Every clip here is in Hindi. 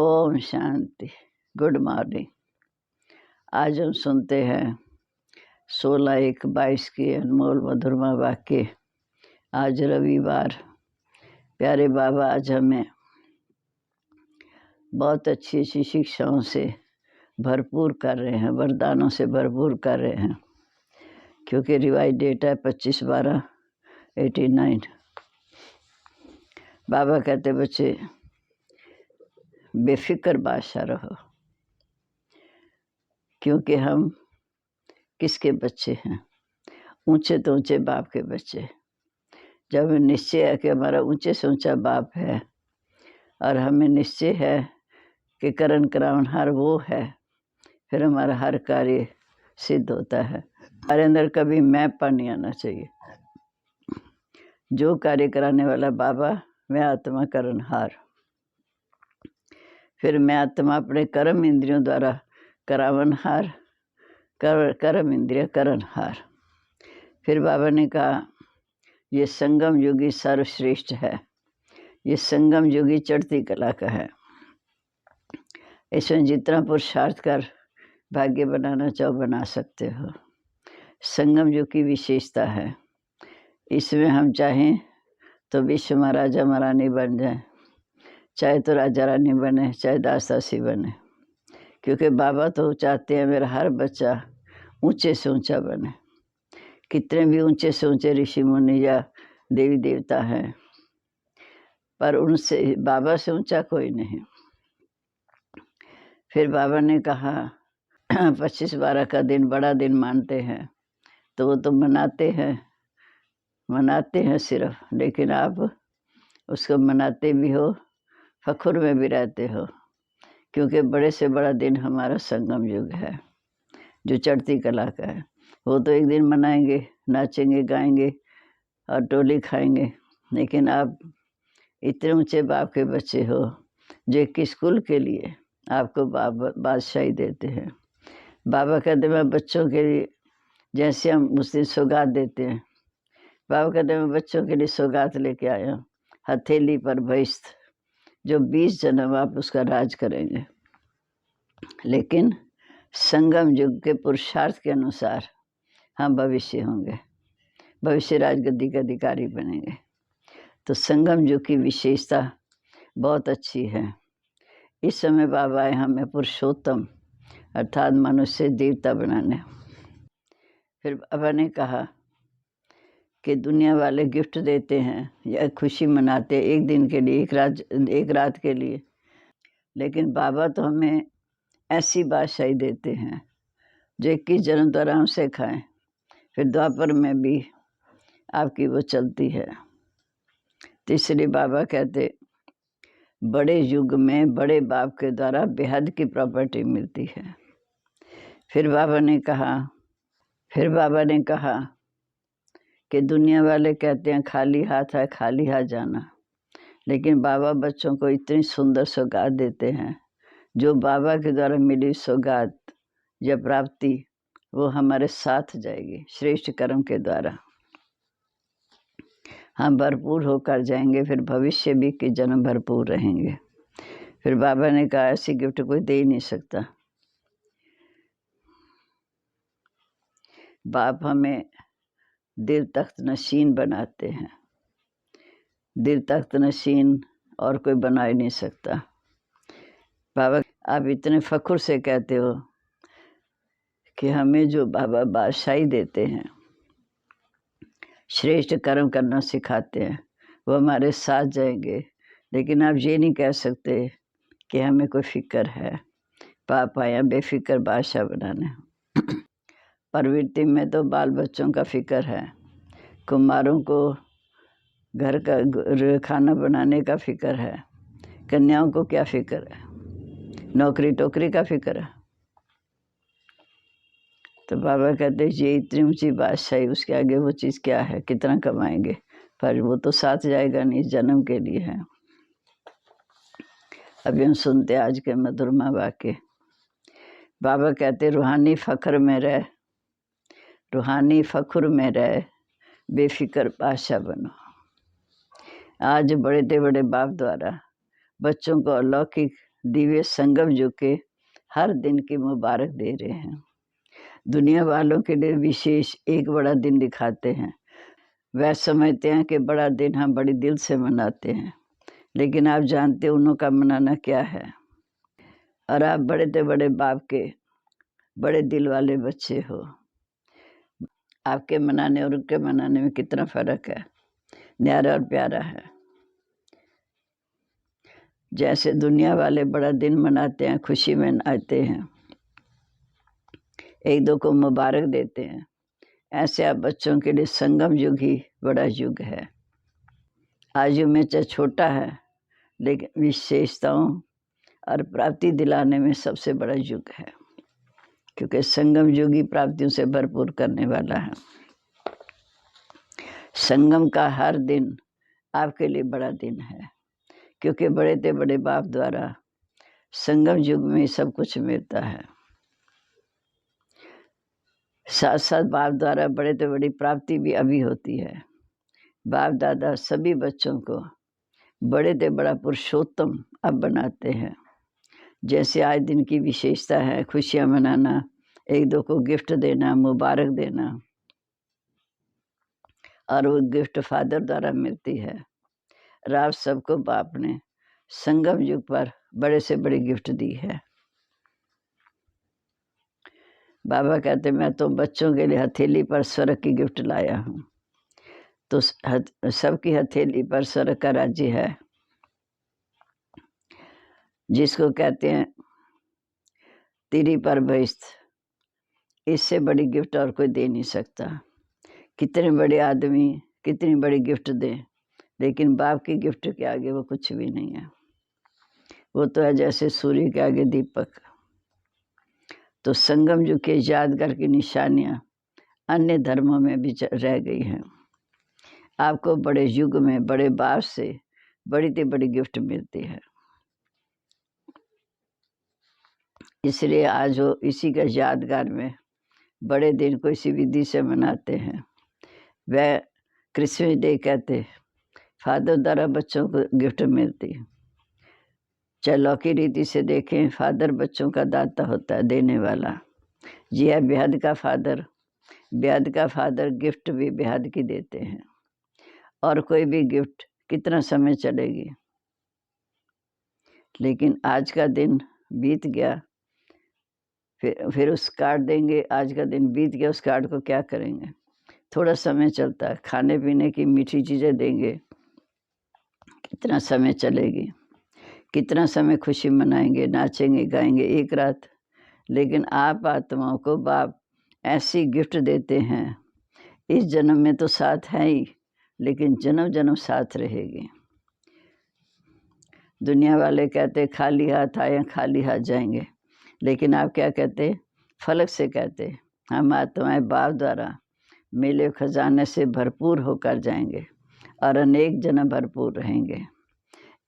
ओम शांति। Good morning. आज हम सुनते हैं 16/1/22 की अनमोल मधुरमा वाक्य। आज रविवार। प्यारे बाबा आज हमें बहुत अच्छी अच्छी शिक्षाओं से भरपूर कर रहे हैं, वरदानों से भरपूर कर रहे हैं, क्योंकि रिवाइज डेट है 25/12/89। बाबा कहते बच्चे बेफिक्र बादशाह रहो, क्योंकि हम किसके बच्चे हैं? ऊंचे तो ऊंचे बाप के बच्चे। जब हमें निश्चय है कि हमारा ऊंचे से ऊंचा बाप है और हमें निश्चय है कि करण करावनहार वो है, फिर हमारा हर कार्य सिद्ध होता है। हमारे अंदर कभी मैंपन नहीं आना चाहिए। जो कार्य कराने वाला बाबा, मैं आत्मा करणहार। फिर मैं आत्मा अपने कर्म इंद्रियों द्वारा करावनहार, कर्म इंद्रिय करणहार। फिर बाबा ने कहा ये संगम योगी सर्वश्रेष्ठ है। ये संगम योगी चढ़ती कला का है। इसमें जितना पुरुषार्थ कर भाग्य बनाना चाहो बना सकते हो। संगम युग की विशेषता है। इसमें हम चाहें तो विश्व महाराजा महारानी बन जाए, चाहे तो राजा रानी बने, चाहे दास दासी बने, क्योंकि बाबा तो चाहते हैं मेरा हर बच्चा ऊंचे से ऊंचा बने। कितने भी ऊंचे से ऊंचे ऋषि मुनि या देवी देवता हैं, पर उनसे बाबा से ऊंचा कोई नहीं। फिर बाबा ने कहा 25/12 का दिन बड़ा दिन मानते हैं, तो वो तो मनाते हैं सिर्फ, लेकिन आप उसको मनाते भी हो, फखुर में भी रहते हो, क्योंकि बड़े से बड़ा दिन हमारा संगम युग है जो चढ़ती कला का है। वो तो एक दिन मनाएंगे, नाचेंगे गाएंगे और टोली खाएंगे, लेकिन आप इतने ऊंचे बाप के बच्चे हो जो एक स्कूल के लिए आपको बादशाही देते हैं। बाबा कहते मैं बच्चों के लिए, जैसे हम उस दिन सौगात देते हैं, बाबा कहते मैं बच्चों के लिए सौगात लेके आया हूँ, हथेली पर बहिष्ठ, जो 20 जन्म आप उसका राज करेंगे। लेकिन संगम युग के पुरुषार्थ के अनुसार हम भविष्य होंगे, भविष्य राजगद्दी के अधिकारी बनेंगे। तो संगम युग की विशेषता बहुत अच्छी है। इस समय बाबा आए हमें पुरुषोत्तम अर्थात मनुष्य देवता बनाने। फिर बाबा ने कहा कि दुनिया वाले गिफ्ट देते हैं या खुशी मनाते हैं एक दिन के लिए, एक रात के लिए, लेकिन बाबा तो हमें ऐसी बादशाही देते हैं जो 21 जन्म तो आराम से खाएं, फिर द्वापर में भी आपकी वो चलती है। तीसरी बाबा कहते बड़े युग में बड़े बाप के द्वारा बेहद की प्रॉपर्टी मिलती है। फिर बाबा ने कहा कि दुनिया वाले कहते हैं खाली हाथ है, खाली हाथ जाना, लेकिन बाबा बच्चों को इतनी सुंदर सौगात देते हैं। जो बाबा के द्वारा मिली सौगात या प्राप्ति वो हमारे साथ जाएगी श्रेष्ठ कर्म के द्वारा। हम भरपूर होकर जाएंगे, फिर भविष्य भी के जन्म भरपूर रहेंगे। फिर बाबा ने कहा ऐसी गिफ्ट कोई दे ही नहीं सकता। बाप हमें दिल तख्त नशीन बनाते हैं। दिल तख्त नशीन और कोई बना ही नहीं सकता। बाबा आप इतने फखुर से कहते हो कि हमें जो बाबा बादशाही देते हैं, श्रेष्ठ कर्म करना सिखाते हैं, वो हमारे साथ जाएंगे, लेकिन आप ये नहीं कह सकते कि हमें कोई फिक्र है। पाप आया बेफिक्र बादशाह बनाने। प्रवृत्ति में तो बाल बच्चों का फिक्र है, कुमारों को घर का खाना बनाने का फिक्र है, कन्याओं को क्या फिक्र है? नौकरी टोकरी का फिक्र है। तो बाबा कहते ये इतनी ऊंची बादशाही, उसके आगे वो चीज़ क्या है? कितना कमाएंगे, पर वो तो साथ जाएगा नहीं, जन्म के लिए है। अभी हम सुनते आज के मधुरमा वाक्य। बाबा कहते रूहानी फ़ख्र में रह, रूहानी फ़ख्र में रह, बेफिक्र बादशाह बनो। आज बड़े से बड़े बाप द्वारा बच्चों को अलौकिक दिव्य संगम युग के हर दिन की मुबारक दे रहे हैं। दुनिया वालों के लिए विशेष एक बड़ा दिन दिखाते हैं। वह समझते हैं कि बड़ा दिन हम बड़ी दिल से मनाते हैं, लेकिन आप जानते हैं उन्हों का मनाना क्या है। और आप बड़े से बड़े बाप के बड़े दिल वाले बच्चे हो। आपके मनाने और उनके मनाने में कितना फ़र्क है, न्यारा और प्यारा है। जैसे दुनिया वाले बड़ा दिन मनाते हैं, खुशी में नाचते हैं, एक दो को मुबारक देते हैं, ऐसे आप बच्चों के लिए संगम युग ही बड़ा युग है। आयु में चाहे छोटा है, लेकिन विशेषताओं और प्राप्ति दिलाने में सबसे बड़ा युग है, क्योंकि संगम युग ही प्राप्तियों से भरपूर करने वाला है। संगम का हर दिन आपके लिए बड़ा दिन है, क्योंकि बड़े से बड़े बाप द्वारा संगम युग में सब कुछ मिलता है। साथ साथ बाप द्वारा बड़े से बड़ी प्राप्ति भी अभी होती है। बाप दादा सभी बच्चों को बड़े से बड़ा पुरुषोत्तम अब बनाते हैं। जैसे आज दिन की विशेषता है खुशियाँ मनाना, एक दो को गिफ्ट देना, मुबारक देना, और वो गिफ्ट फादर द्वारा मिलती है। और आप सबको बाप ने संगम युग पर बड़े से बड़ी गिफ्ट दी है। बाबा कहते मैं तो बच्चों के लिए हथेली पर स्वर्ग की गिफ्ट लाया हूँ। तो सबकी हथेली पर स्वर्ग का राज्य है, जिसको कहते हैं तिरी पर बहिष्ठ। इससे बड़ी गिफ्ट और कोई दे नहीं सकता। कितने बड़े आदमी कितनी बड़ी गिफ्ट दे, लेकिन बाप की गिफ्ट के आगे वो कुछ भी नहीं है। वो तो है जैसे सूर्य के आगे दीपक। तो संगम युग के यादगार की निशानियाँ अन्य धर्मों में भी रह गई हैं। आपको बड़े युग में बड़े बाप से बड़ी से बड़ी गिफ्ट मिलती है। इसलिए आज वो इसी का यादगार में बड़े दिन को इसी विधि से मनाते हैं। वह क्रिसमस डे कहते, फादर द्वारा बच्चों को गिफ्ट मिलती है। चाहे लौकिक रीति से देखें, फादर बच्चों का दाता होता है, देने वाला। जी है, बेहद का फादर। बेहद का फादर गिफ्ट भी बेहद की देते हैं। और कोई भी गिफ्ट कितना समय चलेगी, लेकिन आज का दिन बीत गया, फिर उस कार्ड देंगे। आज का दिन बीत गया, उस कार्ड को क्या करेंगे? थोड़ा समय चलता है। खाने पीने की मीठी चीज़ें देंगे, कितना समय चलेगी, कितना समय खुशी मनाएंगे, नाचेंगे गाएंगे एक रात। लेकिन आप आत्माओं को बाप ऐसी गिफ्ट देते हैं, इस जन्म में तो साथ है ही, लेकिन जन्म जन्म साथ रहेगी। दुनिया वाले कहते खाली हाथ आए खाली हाथ जाएंगे, लेकिन आप क्या कहते? फलक से कहते हम आत्माएं बाप द्वारा मिले खजाने से भरपूर होकर जाएंगे और अनेक जन्म भरपूर रहेंगे।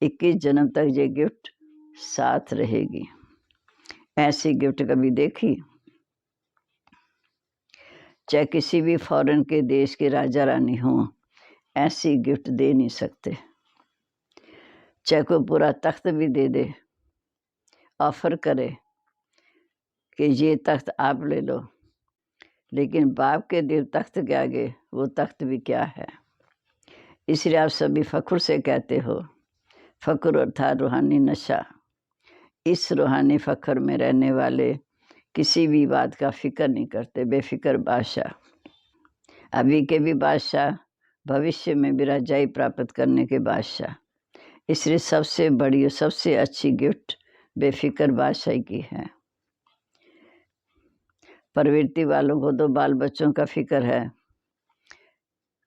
21 जन्म तक ये गिफ्ट साथ रहेगी। ऐसी गिफ्ट कभी देखी? चाहे किसी भी फॉरेन के देश के राजा रानी हों, ऐसी गिफ्ट दे नहीं सकते। चाहे कोई पूरा तख्त भी दे दे, ऑफर करे कि ये तख्त आप ले लो, लेकिन बाप के दिल तख्त के आगे वो तख्त भी क्या है। इसलिए आप सभी फ़ख्र से कहते हो, फ़ख्र अर्थात रूहानी नशा। इस रूहानी फ़ख्र में रहने वाले किसी भी बात का फ़िक्र नहीं करते, बेफ़िक्र बादशाह। अभी के भी बादशाह, भविष्य में भी राजाई प्राप्त करने के बादशाह। इसलिए सबसे बड़ी और सबसे अच्छी गिफ्ट बेफ़िक्र बादशाही की है। प्रवृत्ति वालों को तो बाल बच्चों का फ़िक्र है,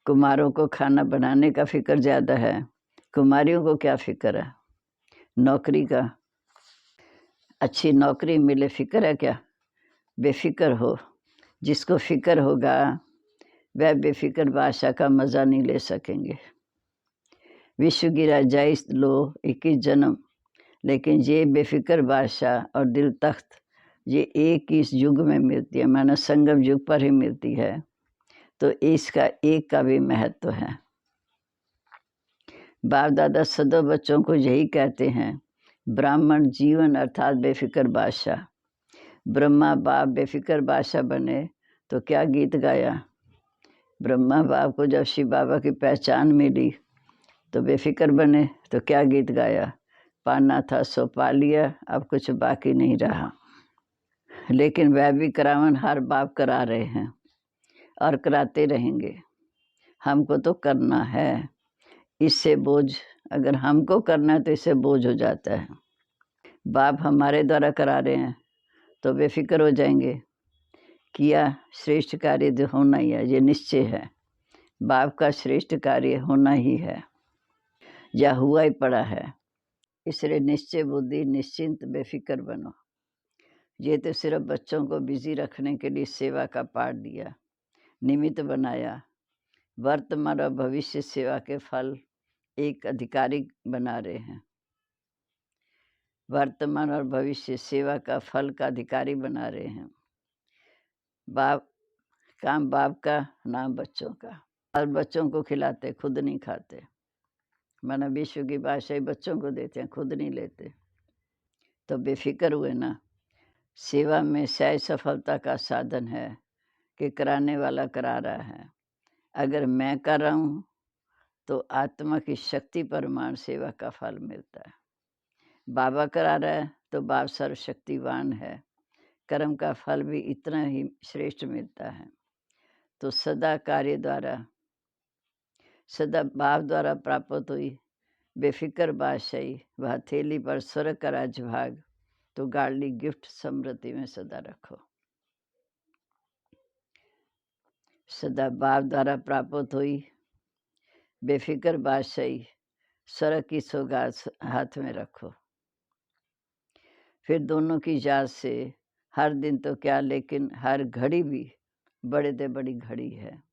कुमारों को खाना बनाने का फ़िक्र ज़्यादा है। कुमारियों को क्या फ़िक्र है? नौकरी का, अच्छी नौकरी मिले, फ़िक्र है क्या? बेफ़िक्र हो। जिसको फ़िक्र होगा वह बेफ़िक्र बादशाह का मज़ा नहीं ले सकेंगे। विश्व की राजाई लो 21 जन्म, लेकिन ये बेफ़िक्र बादशाह और दिल तख्त ये एक ही युग में मिलती है, माना संगम युग पर ही मिलती है। तो इसका एक का भी महत्व है। बाप दादा सदैव बच्चों को यही कहते हैं, ब्राह्मण जीवन अर्थात बेफिक्र बादशाह। ब्रह्मा बाप बेफिक्र बादशाह बने तो क्या गीत गाया। ब्रह्मा बाप को जब शिव बाबा की पहचान मिली तो बेफिक्र बने तो क्या गीत गाया। पाना था सो पा लिया, अब कुछ बाकी नहीं रहा। लेकिन वह भी करावन हर बाप करा रहे हैं और कराते रहेंगे। हमको तो करना है, इससे बोझ, अगर हमको करना है तो इससे बोझ हो जाता है। बाप हमारे द्वारा करा रहे हैं तो बेफिक्र हो जाएंगे। किया श्रेष्ठ कार्य जो होना ही है, ये निश्चय है। बाप का श्रेष्ठ कार्य होना ही है या हुआ ही पड़ा है। इसलिए निश्चय बुद्धि निश्चिंत बेफिक्र बनो। ये तो सिर्फ बच्चों को बिजी रखने के लिए सेवा का पाठ दिया, निमित्त बनाया। वर्तमान और भविष्य सेवा के फल एक अधिकारी बना रहे हैं। वर्तमान और भविष्य सेवा का फल का अधिकारी बना रहे हैं। बाप काम बाप का, नाम बच्चों का। और बच्चों को खिलाते, खुद नहीं खाते। माना विश्व की बादशाही बच्चों को देते हैं, खुद नहीं लेते। तो बेफिक्र हुए ना। सेवा में सहज सफलता का साधन है कि कराने वाला करा रहा है। अगर मैं कर रहा हूँ तो आत्मा की शक्ति परमाण सेवा का फल मिलता है। बाबा करा रहा है तो बाप सर्वशक्तिवान है, कर्म का फल भी इतना ही श्रेष्ठ मिलता है। तो सदा कार्य द्वारा, सदा बाप द्वारा प्राप्त हुई बेफिक्र बादशाही वह हथेली पर स्वर्ग का राजभाग तो गाड़ी गिफ्ट समृद्धि में सदा रखो। सदा बाप द्वारा प्राप्त हुई बेफिक्र बादशाही स्वर्ग की सौगात हाथ में रखो। फिर दोनों की याद से हर दिन तो क्या, लेकिन हर घड़ी भी बड़े से बड़ी घड़ी है,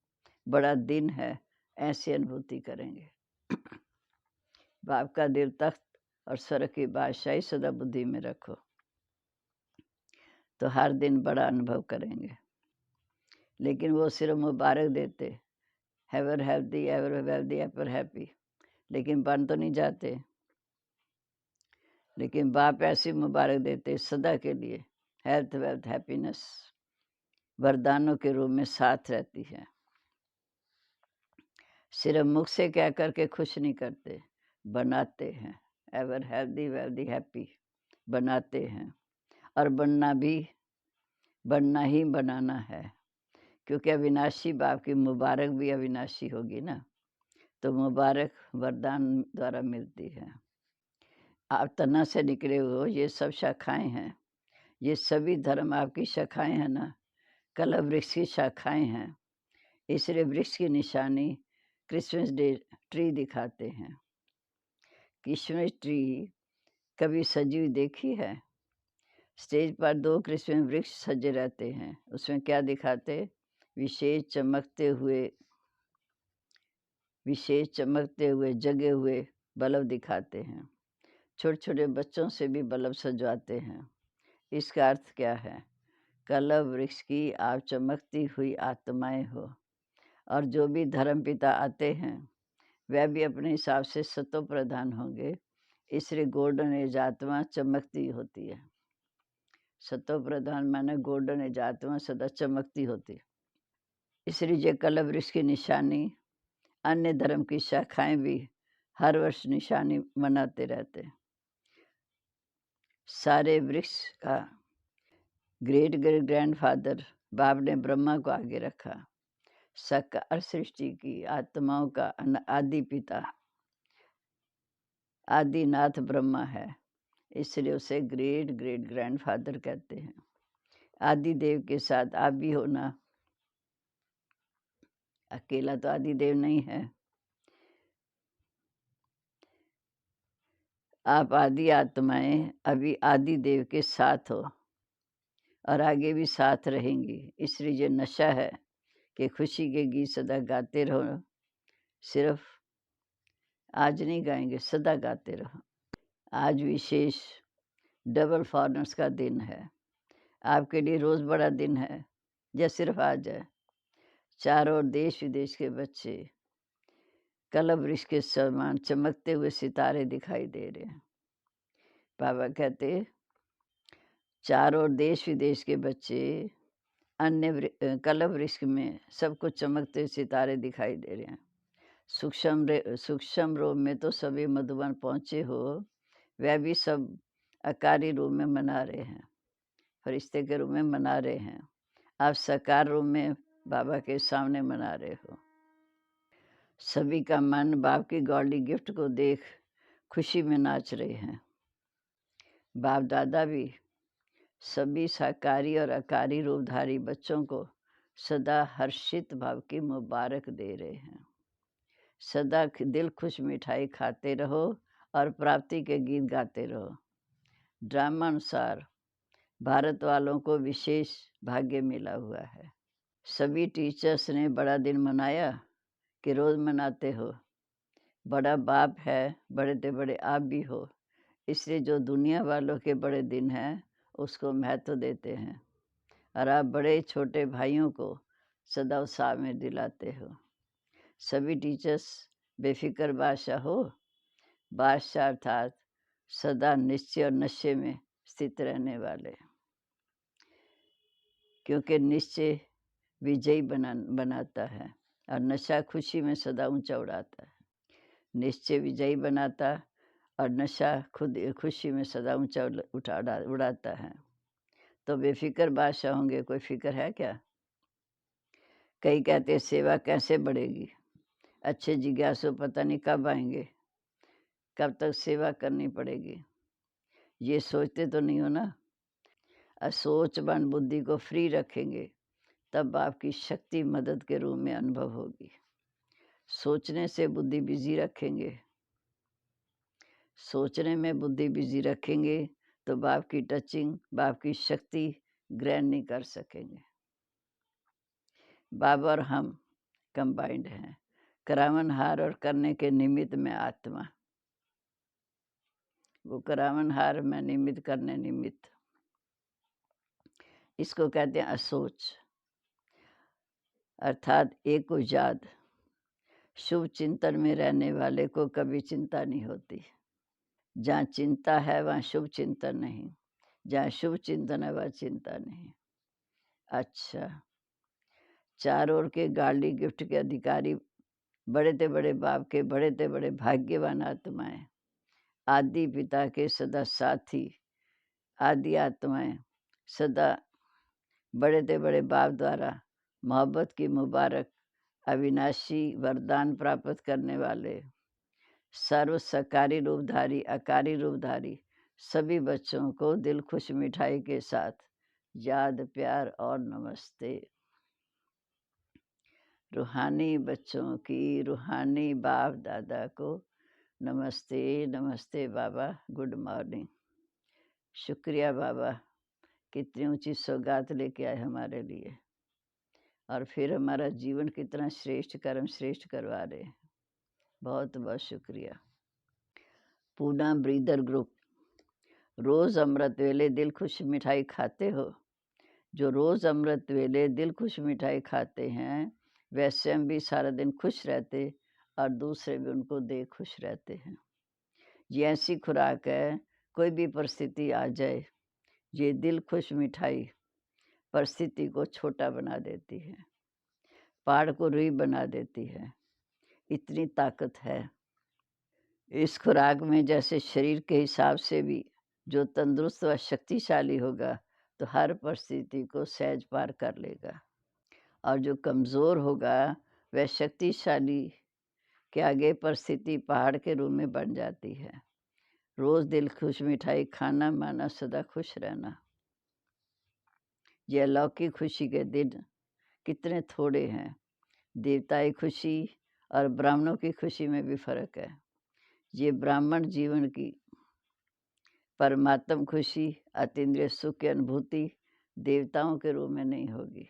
बड़ा दिन है, ऐसी अनुभूति करेंगे। बाप का दिल तख्त और स्वर्ग की बादशाही सदा बुद्धि में रखो तो हर दिन बड़ा अनुभव करेंगे। लेकिन वो सिर्फ मुबारक देते, ever healthy, ever wealthy, ever happy, लेकिन बन तो नहीं जाते। लेकिन बाप ऐसी मुबारक देते सदा के लिए, हेल्थ वेल्थ हैप्पीनेस वरदानों के रूप में साथ रहती है। सिर्फ मुख से कह करके खुश नहीं करते, बनाते हैं। एवर हेल्दी वेल्दी हैप्पी बनाते हैं। और बनना ही बनाना है, क्योंकि अविनाशी बाप की मुबारक भी अविनाशी होगी ना। तो मुबारक वरदान द्वारा मिलती है। आप तना से निकले हो, ये सब शाखाएं हैं, ये सभी धर्म आपकी शाखाएं हैं ना। कलम वृक्ष की शाखाएं हैं, इसलिए वृक्ष की निशानी क्रिसमस डे ट्री दिखाते हैं। क्रिसमस ट्री कभी सजी हुई देखी है? स्टेज पर 2 क्रिसमस वृक्ष सजे रहते हैं, उसमें क्या दिखाते? विशेष चमकते हुए जगे हुए बल्ब दिखाते हैं। छोटे छोटे बच्चों से भी बल्ब सजवाते हैं। इसका अर्थ क्या है? कलम वृक्ष की आप चमकती हुई आत्माएं हो, और जो भी धर्म पिता आते हैं वह भी अपने हिसाब से सतो प्रधान होंगे। इसलिए गोल्डन एज आत्मा चमकती होती है। सतो प्रधान माने गोल्डन एज आत्मा सदा चमकती होती है। इसलिए ये कलम वृक्ष की निशानी अन्य धर्म की शाखाएं भी हर वर्ष निशानी मनाते रहते हैं। सारे वृक्ष का ग्रेट ग्रेट ग्रैंडफादर बाप ने ब्रह्मा को आगे रखा। साकार सृष्टि की आत्माओं का आदि पिता आदिनाथ ब्रह्मा है, इसलिए उसे ग्रेट ग्रेट ग्रैंडफादर कहते हैं। आदि देव के साथ आप भी हो ना, अकेला तो आदि देव नहीं है। आप आदि आत्माएं अभी आदि देव के साथ हो और आगे भी साथ रहेंगी। इसलिए ये नशा है कि खुशी के गीत सदा गाते रहो। सिर्फ आज नहीं गाएंगे, सदा गाते रहो। आज विशेष डबल फॉरनर्स का दिन है। आपके लिए रोज बड़ा दिन है या सिर्फ आज है? चारों ओर देश विदेश के बच्चे कलम वृक्ष के समान चमकते हुए सितारे दिखाई दे रहे हैं। बाबा कहते, चारों देश विदेश के बच्चे कलव वृक्ष में सबको चमकते सितारे दिखाई दे रहे हैं। सूक्ष्म रूप में तो सभी मधुबन पहुँचे हो, वह भी सब आकारी रूप में मना रहे हैं, फरिश्ते के रूप में मना रहे हैं। आप साकार रूप में बाबा के सामने मना रहे हो। सभी का मन बाप की गॉडली गिफ्ट को देख खुशी में नाच रहे हैं। बाप दादा भी सभी साकारी और आकारी रूपधारी बच्चों को सदा हर्षित भाव की मुबारक दे रहे हैं। सदा दिल खुश मिठाई खाते रहो और प्राप्ति के गीत गाते रहो। ड्रामा अनुसार भारत वालों को विशेष भाग्य मिला हुआ है। सभी टीचर्स ने बड़ा दिन मनाया कि रोज़ मनाते हो। बड़ा बाप है, बड़े से बड़े आप भी हो, इसलिए जो दुनिया वालों के बड़े दिन हैं उसको महत्व देते हैं, और आप बड़े छोटे भाइयों को सदा उत्साह में दिलाते हो। सभी टीचर्स बेफिक्र बादशाह हो। बादशाह अर्थात सदा निश्चय और नशे में स्थित रहने वाले, क्योंकि निश्चय विजयी बनाता है और नशा खुशी में सदा ऊंचा उड़ाता है। निश्चय विजयी बनाता और नशा खुद खुशी में सदा ऊंचा उड़ाता है। तो बेफिक्र बादशाह होंगे, कोई फिक्र है क्या? कई कहते सेवा कैसे बढ़ेगी, अच्छे जिज्ञासु पता नहीं कब आएंगे, कब तक सेवा करनी पड़ेगी, ये सोचते तो नहीं हो ना। असोचवान बुद्धि को फ्री रखेंगे तब आपकी शक्ति मदद के रूप में अनुभव होगी। सोचने से बुद्धि बिजी रखेंगे, सोचने में बुद्धि बिजी रखेंगे तो बाप की टचिंग, बाप की शक्ति ग्रहण नहीं कर सकेंगे। बाबा और हम कंबाइंड हैं, करावन हार और करने के निमित्त में आत्मा, वो करावन हार में निमित्त करने निमित्त, इसको कहते हैं असोच, अर्थात एक को याद। शुभ चिंतन में रहने वाले को कभी चिंता नहीं होती। जहाँ चिंता है वहाँ शुभ चिंतन नहीं, जहाँ शुभ चिंतन है वहाँ चिंता नहीं। अच्छा, चारों ओर के गाड़ी गिफ्ट के अधिकारी बड़े ते बड़े बाप के बड़े ते बड़े भाग्यवान आत्माएं, आदि पिता के सदा साथी, आदि आत्माएं सदा बड़े ते बड़े बाप द्वारा मोहब्बत की मुबारक अविनाशी वरदान प्राप्त करने वाले सर्व सकारी रूपधारी, आकारी रूपधारी सभी बच्चों को दिल खुश मिठाई के साथ याद, प्यार और नमस्ते। रूहानी बच्चों की रूहानी बाप दादा को नमस्ते। नमस्ते बाबा, गुड मॉर्निंग। शुक्रिया बाबा, कितनी ऊंची सौगात लेके आए हमारे लिए, और फिर हमारा जीवन कितना श्रेष्ठ कर्म श्रेष्ठ करवा रहे हैं। बहुत बहुत शुक्रिया। पूना ब्रीदर ग्रुप, रोज़ अमृत वेले दिल खुश मिठाई खाते हो। जो रोज़ अमृत वेले दिल खुश मिठाई खाते हैं वह स्वयं भी सारा दिन खुश रहते और दूसरे भी उनको देख खुश रहते हैं। ये ऐसी खुराक है, कोई भी परिस्थिति आ जाए, ये दिल खुश मिठाई परिस्थिति को छोटा बना देती है, पहाड़ को रुई बना देती है। इतनी ताकत है इस खुराक में। जैसे शरीर के हिसाब से भी जो तंदुरुस्त व शक्तिशाली होगा तो हर परिस्थिति को सहज पार कर लेगा, और जो कमज़ोर होगा वह शक्तिशाली के आगे परिस्थिति पहाड़ के रूप में बन जाती है। रोज़ दिल खुश मिठाई खाना माना सदा खुश रहना। ये अलौकिक खुशी के दिन कितने थोड़े हैं। देवताई खुशी और ब्राह्मणों की खुशी में भी फर्क है। ये ब्राह्मण जीवन की परमात्म खुशी, अतीन्द्रिय सुख की अनुभूति देवताओं के रूप में नहीं होगी।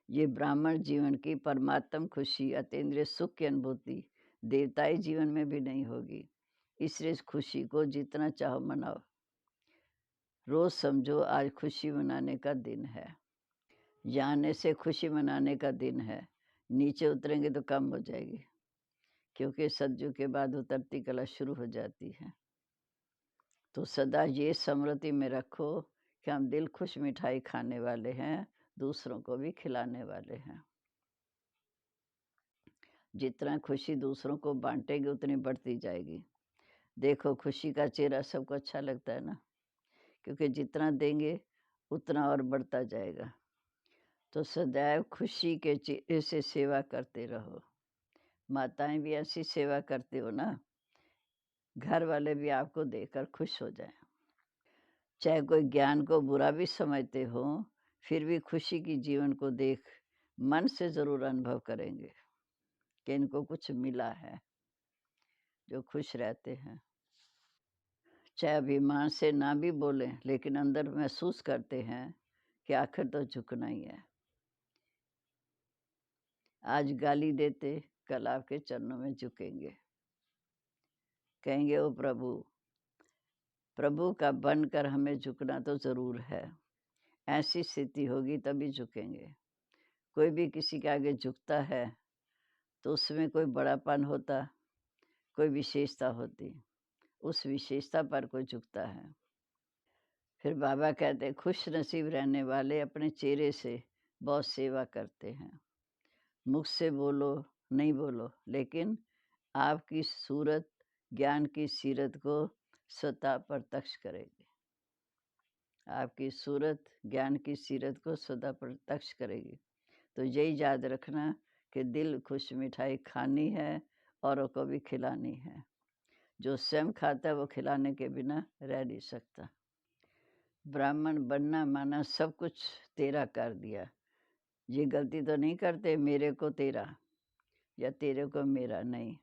ये ब्राह्मण जीवन की परमात्म खुशी, अतीन्द्रिय सुख की अनुभूति देवताई जीवन में भी नहीं होगी। इसलिए इस खुशी को जितना चाहो मनाओ। रोज़ समझो आज खुशी मनाने का दिन है, यहाँ आने से खुशी मनाने का दिन है। नीचे उतरेंगे तो कम हो जाएगी, क्योंकि सतयुग के बाद उतरती कला शुरू हो जाती है। तो सदा ये स्मृति में रखो कि हम दिल खुश मिठाई खाने वाले हैं, दूसरों को भी खिलाने वाले हैं। जितना खुशी दूसरों को बाँटेंगे उतनी बढ़ती जाएगी। देखो खुशी का चेहरा सबको अच्छा लगता है ना, क्योंकि जितना देंगे उतना और बढ़ता जाएगा। तो सदैव खुशी के चेहरे से सेवा करते रहो। माताएँ भी ऐसी सेवा करती हो ना, घर वाले भी आपको देखकर खुश हो जाएँ। चाहे कोई ज्ञान को बुरा भी समझते हो, फिर भी खुशी की जीवन को देख मन से ज़रूर अनुभव करेंगे कि इनको कुछ मिला है, जो खुश रहते हैं। चाहे अभिमान से ना भी बोलें, लेकिन अंदर महसूस करते हैं कि आखिर तो झुकना ही है। आज गाली देते, कल आपके चरणों में झुकेंगे। कहेंगे ओ प्रभु, प्रभु का बनकर हमें झुकना तो ज़रूर है। ऐसी स्थिति होगी तभी झुकेंगे। कोई भी किसी के आगे झुकता है, तो उसमें कोई बड़ापन होता, कोई विशेषता होती। उस विशेषता पर कोई झुकता है। फिर बाबा कहते हैं, खुश नसीब रहने वाले अपने चेहरे से बहुत सेवा करते हैं। मुख से बोलो, नहीं बोलो, लेकिन आपकी सूरत ज्ञान की सीरत को स्वतः प्रत्यक्ष करेगी। आपकी सूरत ज्ञान की सीरत को स्वतः प्रत्यक्ष करेगी। तो यही याद रखना कि दिल खुश मिठाई खानी है, औरों को भी खिलानी है। जो स्वयं खाता है वो खिलाने के बिना रह नहीं सकता। ब्राह्मण बनना माना सब कुछ तेरा कर दिया। ये गलती तो नहीं करते मेरे को तेरा या तेरे को मेरा, नहीं।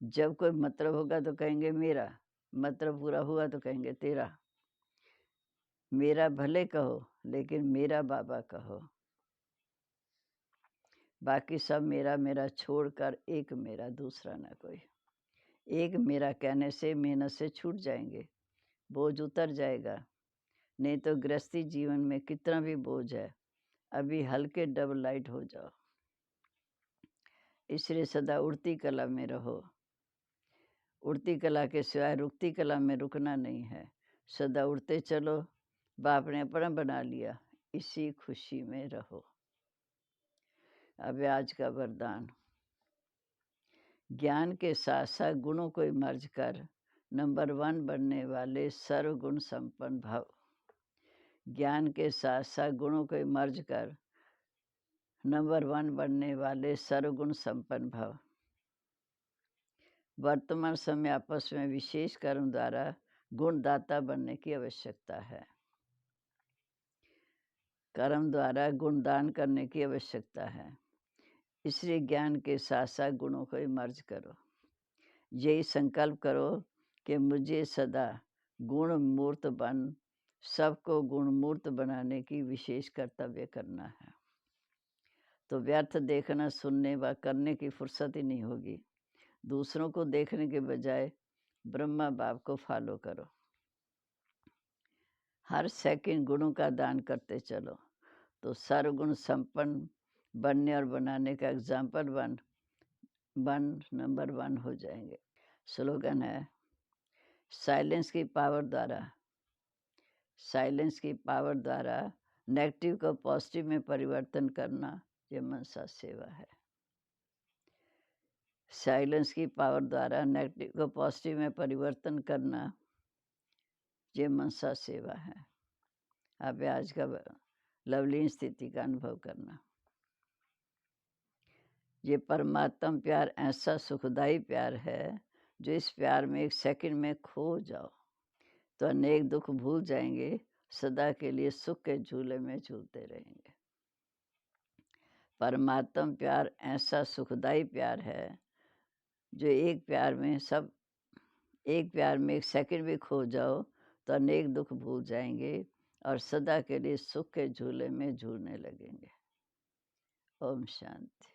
जब कोई मतलब होगा तो कहेंगे मेरा, मतलब पूरा हुआ तो कहेंगे तेरा। मेरा भले कहो, लेकिन मेरा बाबा कहो। बाकी सब मेरा मेरा छोड़कर एक मेरा, दूसरा ना कोई। एक मेरा कहने से मेहनत से छूट जाएंगे, बोझ उतर जाएगा। नहीं तो गृहस्थी जीवन में कितना भी बोझ है, अभी हल्के डबल लाइट हो जाओ। इसलिए सदा उड़ती कला में रहो। उड़ती कला के सिवाय रुकती कला में रुकना नहीं है। सदा उड़ते चलो, बाप ने अपना बना लिया, इसी खुशी में रहो। अब आज का वरदान, ज्ञान के साथ साथ गुणों को मर्ज कर नंबर 1 बनने वाले सर्वगुण संपन्न भव। ज्ञान के साथ साथ गुणों को मर्ज कर नंबर 1 बनने वाले सर्वगुण संपन्न भव। वर्तमान समय आपस में विशेष कर्म द्वारा गुणदाता बनने की आवश्यकता है। कर्म द्वारा गुणदान करने की आवश्यकता है। इसलिए ज्ञान के साथ साथ गुणों को मर्ज करो। यही संकल्प करो कि मुझे सदा गुण मूर्त बन सबको गुणमूर्त बनाने की विशेष कर्तव्य करना है। तो व्यर्थ देखना, सुनने व करने की फुर्सत ही नहीं होगी। दूसरों को देखने के बजाय ब्रह्मा बाप को फॉलो करो। हर सेकंड गुणों का दान करते चलो, तो सर्वगुण संपन्न बनने और बनाने का एग्जाम्पल बन नंबर 1 हो जाएंगे। स्लोगन है, साइलेंस की पावर द्वारा नेगेटिव को पॉजिटिव में परिवर्तन करना, ये मनसा सेवा है। साइलेंस की पावर द्वारा नेगेटिव को पॉजिटिव में परिवर्तन करना, ये मनसा सेवा है। आप आज का लवलीन स्थिति का अनुभव करना। ये परमात्मा प्यार ऐसा सुखदाई प्यार है, जो इस प्यार में एक सेकंड में खो जाओ तो अनेक दुख भूल जाएंगे, सदा के लिए सुख के झूले में झूलते रहेंगे। परमात्मा प्यार ऐसा सुखदाई प्यार है, जो एक प्यार में एक सेकंड भी खो जाओ तो अनेक दुख भूल जाएंगे और सदा के लिए सुख के झूले में झूलने लगेंगे। ओम शांति।